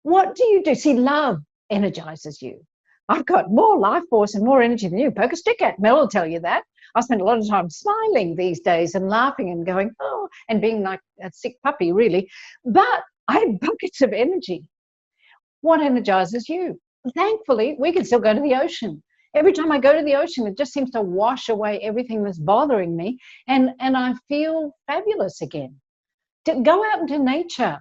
What do you do? See, love energizes you. I've got more life force and more energy than you. Poke a stick at. Mel will tell you that. I spend a lot of time smiling these days and laughing and going, oh, and being like a sick puppy, really. But I have buckets of energy. What energizes you? Thankfully, we can still go to the ocean. Every time I go to the ocean, it just seems to wash away everything that's bothering me, and I feel fabulous again. To go out into nature,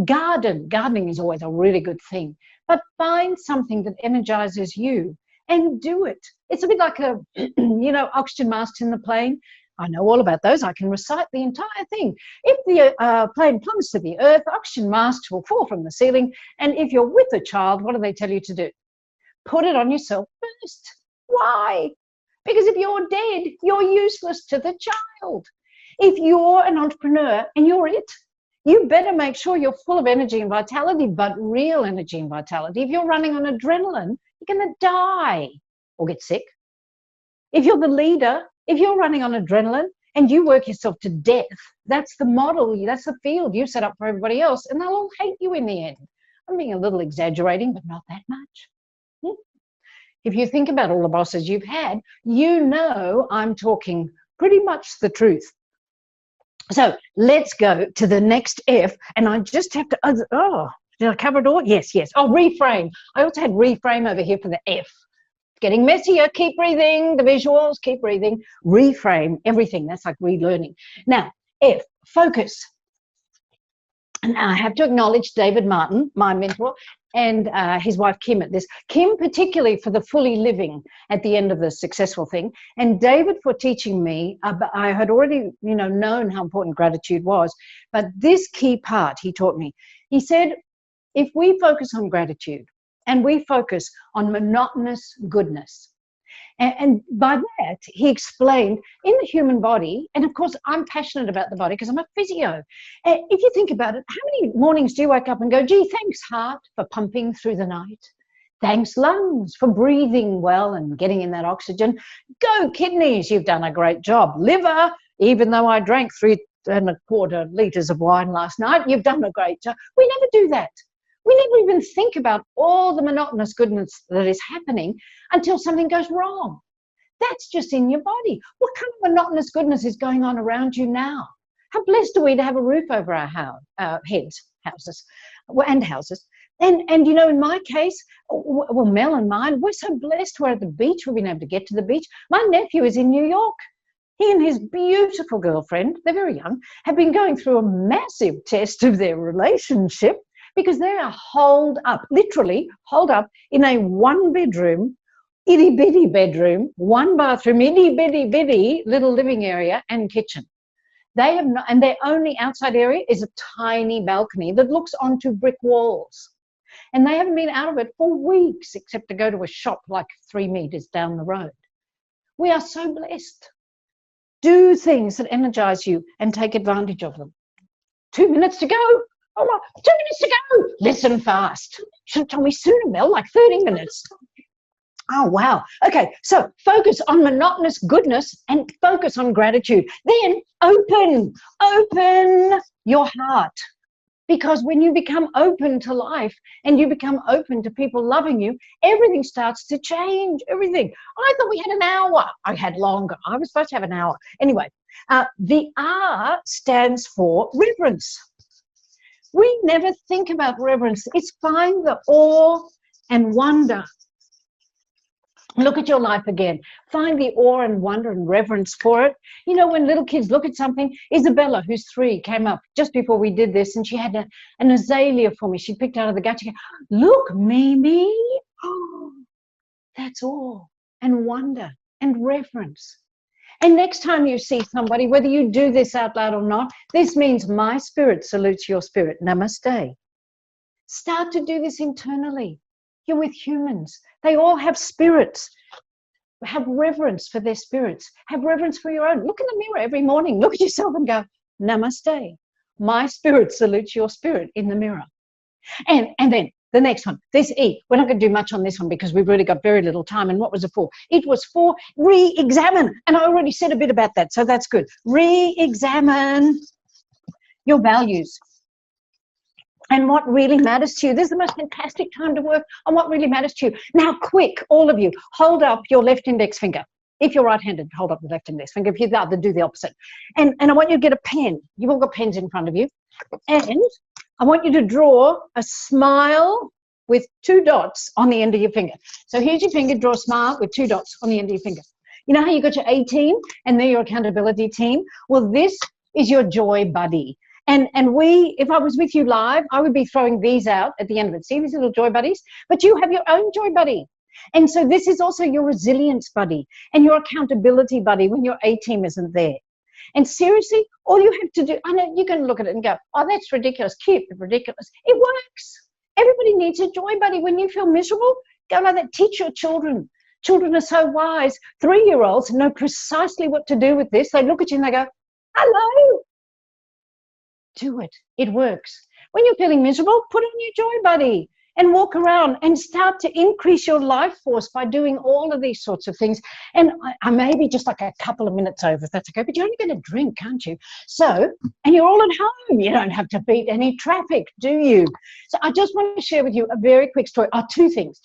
gardening is always a really good thing, but find something that energizes you and do it. It's a bit like a, you know, oxygen masks in the plane. I know all about those. I can recite the entire thing. If the plane plummets to the earth, oxygen masks will fall from the ceiling, and if you're with a child, what do they tell you to do? Put it on yourself first. Why? Because if you're dead, you're useless to the child. If you're an entrepreneur and you're it, you better make sure you're full of energy and vitality, but real energy and vitality. If you're running on adrenaline, you're going to die or get sick. If you're the leader, if you're running on adrenaline and you work yourself to death, that's the model, that's the field you set up for everybody else, and they'll all hate you in the end. I'm being a little exaggerating, but not that much. If you think about all the bosses you've had, you know I'm talking pretty much the truth. So let's go to the next F, and I just have to, oh, did I cover it all? Yes. Oh, reframe. I also had reframe over here for the F. Getting messier, keep breathing, the visuals, keep breathing, reframe, everything. That's like relearning. Now, F, focus. And I have to acknowledge David Martin, my mentor, and his wife Kim at this. Kim particularly for the fully living at the end of the successful thing, and David for teaching me. I had already, known how important gratitude was, but this key part he taught me. He said, if we focus on gratitude and we focus on monotonous goodness, And by that, he explained in the human body, and of course, I'm passionate about the body because I'm a physio. If you think about it, how many mornings do you wake up and go, gee, thanks, heart, for pumping through the night? Thanks, lungs, for breathing well and getting in that oxygen. Go, kidneys, you've done a great job. Liver, even though I drank 3.25 litres of wine last night, you've done a great job. We never do that. We never even think about all the monotonous goodness that is happening until something goes wrong. That's just in your body. What kind of monotonous goodness is going on around you now? How blessed are we to have a roof over our heads, houses. And you know, in my case, well, Mel and mine, we're so blessed. We're at the beach. We've been able to get to the beach. My nephew is in New York. He and his beautiful girlfriend, they're very young, have been going through a massive test of their relationship because they are literally holed up in a one-bedroom, itty-bitty bedroom, one bathroom, itty-bitty little living area and kitchen. They have not, and their only outside area is a tiny balcony that looks onto brick walls. And they haven't been out of it for weeks, except to go to a shop like 3 meters down the road. We are so blessed. Do things that energize you and take advantage of them. 2 minutes to go. Oh, 2 minutes to go. Listen fast. Should have told me sooner, Mel, like 30 minutes. Oh, wow. Okay, so focus on monotonous goodness and focus on gratitude. Then open your heart. Because when you become open to life and you become open to people loving you, everything starts to change, everything. I thought we had an hour. I had longer. I was supposed to have an hour. Anyway, the R stands for reverence. We never think about reverence. It's find the awe and wonder. Look at your life again. Find the awe and wonder and reverence for it. You know, when little kids look at something, Isabella, who's 3, came up just before we did this, and she had an azalea for me. She picked out of the gut. She goes, look, Mimi. Oh, that's awe and wonder and reverence. And next time you see somebody, whether you do this out loud or not, this means my spirit salutes your spirit. Namaste. Start to do this internally. You're with humans. They all have spirits. Have reverence for their spirits. Have reverence for your own. Look in the mirror every morning. Look at yourself and go, Namaste. My spirit salutes your spirit in the mirror. And then the next one, this E. We're not going to do much on this one because we've really got very little time. And what was it for? It was for re-examine. And I already said a bit about that, so that's good. Re-examine your values. And what really matters to you. This is the most fantastic time to work on what really matters to you. Now, quick, all of you, hold up your left index finger. If you're right-handed, hold up the left index finger. If you're the other, do the opposite. And I want you to get a pen. You've all got pens in front of you. And I want you to draw a smile with 2 dots on the end of your finger. So here's your finger. Draw a smile with 2 dots on the end of your finger. You know how you got your A team and they're your accountability team? Well, this is your joy buddy. And if I was with you live, I would be throwing these out at the end of it. See these little joy buddies? But you have your own joy buddy. And so this is also your resilience buddy and your accountability buddy when your A team isn't there. And seriously, all you have to do, I know you can look at it and go, oh, that's ridiculous, cute, ridiculous. It works. Everybody needs a joy buddy. When you feel miserable, go like that. Teach your children. Children are so wise. 3-year-olds know precisely what to do with this. They look at you and they go, hello. Do it. It works. When you're feeling miserable, put on your joy buddy and walk around and start to increase your life force by doing all of these sorts of things. And I may be just like a couple of minutes over, if that's okay, but you're only going to drink, can't you? So, and you're all at home. You don't have to beat any traffic, do you? So I just want to share with you a very quick story. Two things.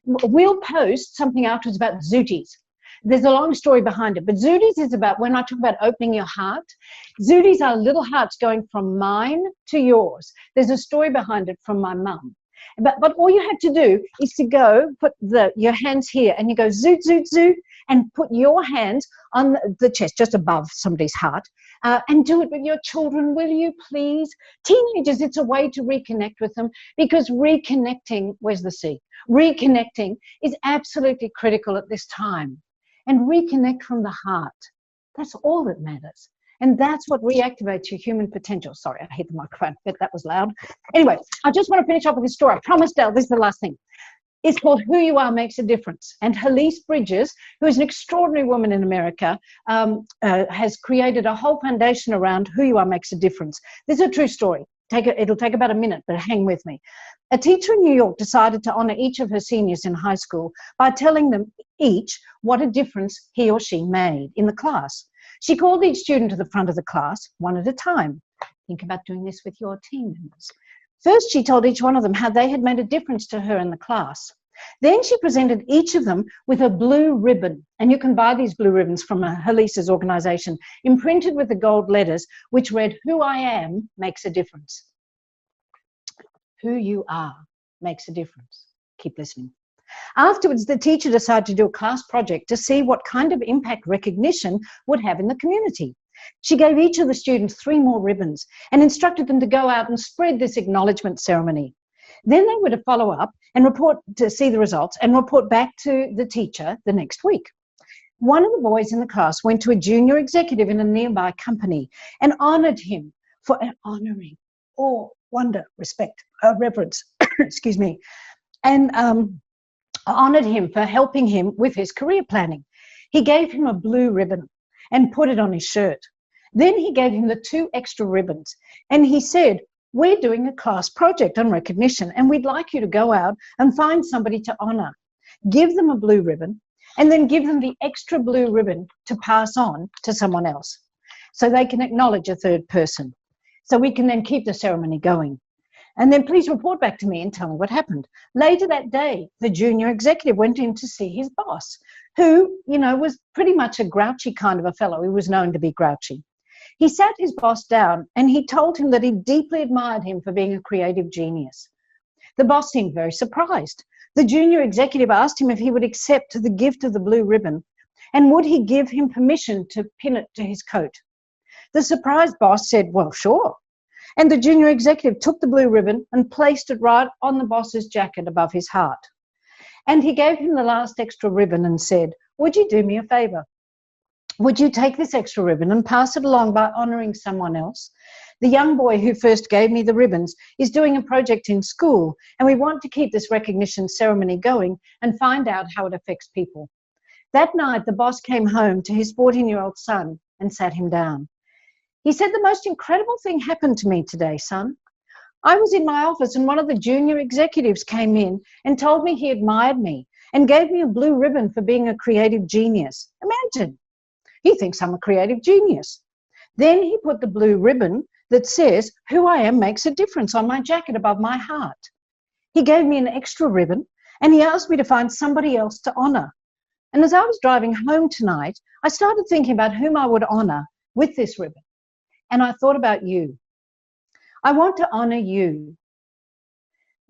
We'll post something afterwards about Zooties. There's a long story behind it, but Zooties is about, when I talk about opening your heart, Zooties are little hearts going from mine to yours. There's a story behind it from my mum. But all you have to do is to go, put your hands here, and you go zoot, zoot, zoot, and put your hands on the chest, just above somebody's heart, and do it with your children, will you please? Teenagers, it's a way to reconnect with them, because reconnecting, where's the C? Reconnecting is absolutely critical at this time. And reconnect from the heart. That's all that matters. And that's what reactivates your human potential. Sorry, I hit the microphone, but that was loud. Anyway, I just want to finish up with this story. I promised, Dale, this is the last thing. It's called Who You Are Makes a Difference. And Helise Bridges, who is an extraordinary woman in America, has created a whole foundation around Who You Are Makes a Difference. This is a true story. It'll take about a minute, but hang with me. A teacher in New York decided to honor each of her seniors in high school by telling them each what a difference he or she made in the class. She called each student to the front of the class, one at a time. Think about doing this with your team members. First, she told each one of them how they had made a difference to her in the class. Then she presented each of them with a blue ribbon, and you can buy these blue ribbons from Helise's organization, imprinted with the gold letters, which read, "Who I am makes a difference." Who you are makes a difference. Keep listening. Afterwards, the teacher decided to do a class project to see what kind of impact recognition would have in the community. She gave each of the students 3 more ribbons and instructed them to go out and spread this acknowledgement ceremony. Then they were to follow up and report to see the results and report back to the teacher the next week. One of the boys in the class went to a junior executive in a nearby company and honored him for honoring awe, wonder, respect, reverence, excuse me, and honored him for helping him with his career planning. He gave him a blue ribbon and put it on his shirt. Then he gave him the 2 extra ribbons and he said, "We're doing a class project on recognition and we'd like you to go out and find somebody to honor. Give them a blue ribbon and then give them the extra blue ribbon to pass on to someone else so they can acknowledge a third person. So we can then keep the ceremony going. And then please report back to me and tell me what happened." Later that day, the junior executive went in to see his boss, who, was pretty much a grouchy kind of a fellow. He was known to be grouchy. He sat his boss down and he told him that he deeply admired him for being a creative genius. The boss seemed very surprised. The junior executive asked him if he would accept the gift of the blue ribbon and would he give him permission to pin it to his coat. The surprised boss said, "Well, sure." And the junior executive took the blue ribbon and placed it right on the boss's jacket above his heart. And he gave him the last extra ribbon and said, "Would you do me a favor? Would you take this extra ribbon and pass it along by honoring someone else? The young boy who first gave me the ribbons is doing a project in school, and we want to keep this recognition ceremony going and find out how it affects people." That night, the boss came home to his 14-year-old son and sat him down. He said, "The most incredible thing happened to me today, son. I was in my office and one of the junior executives came in and told me he admired me and gave me a blue ribbon for being a creative genius. Imagine. He thinks I'm a creative genius. Then he put the blue ribbon that says, 'Who I am makes a difference' on my jacket above my heart. He gave me an extra ribbon and he asked me to find somebody else to honor. And as I was driving home tonight, I started thinking about whom I would honor with this ribbon. And I thought about you. I want to honor you.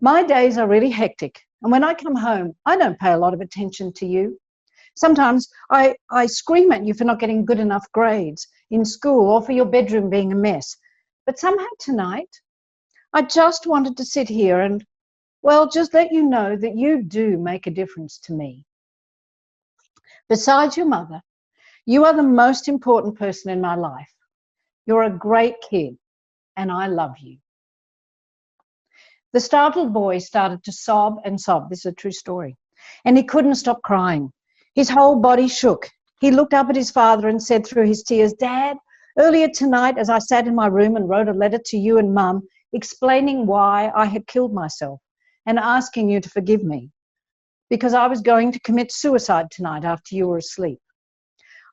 My days are really hectic. And when I come home, I don't pay a lot of attention to you. Sometimes I scream at you for not getting good enough grades in school or for your bedroom being a mess. But somehow tonight, I just wanted to sit here and, well, just let you know that you do make a difference to me. Besides your mother, you are the most important person in my life. You're a great kid, and I love you." The startled boy started to sob and sob. This is a true story. And he couldn't stop crying. His whole body shook. He looked up at his father and said through his tears, "Dad, earlier tonight as I sat in my room and wrote a letter to you and Mum explaining why I had killed myself and asking you to forgive me because I was going to commit suicide tonight after you were asleep.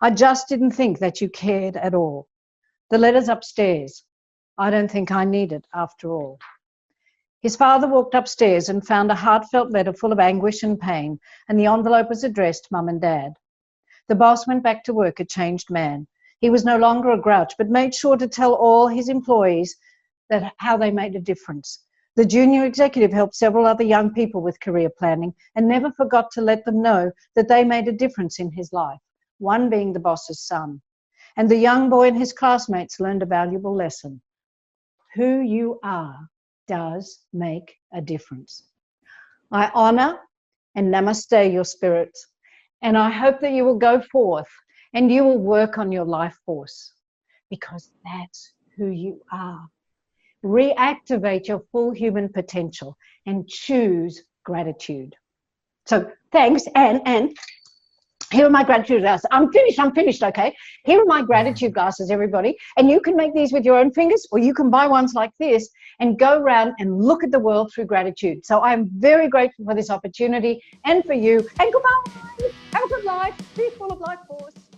I just didn't think that you cared at all. The letter's upstairs. I don't think I need it after all." His father walked upstairs and found a heartfelt letter full of anguish and pain, and the envelope was addressed Mum and Dad. The boss went back to work a changed man. He was no longer a grouch, but made sure to tell all his employees how they made a difference. The junior executive helped several other young people with career planning and never forgot to let them know that they made a difference in his life, one being the boss's son. And the young boy and his classmates learned a valuable lesson. Who you are does make a difference. I honor and namaste your spirits, and I hope that you will go forth and you will work on your life force because that's who you are. Reactivate your full human potential and choose gratitude. So thanks, and here are my gratitude glasses. I'm finished, okay? Here are my gratitude glasses, everybody. And you can make these with your own fingers, or you can buy ones like this and go around and look at the world through gratitude. So I'm very grateful for this opportunity and for you. And goodbye. Have a good life. Be full of life force.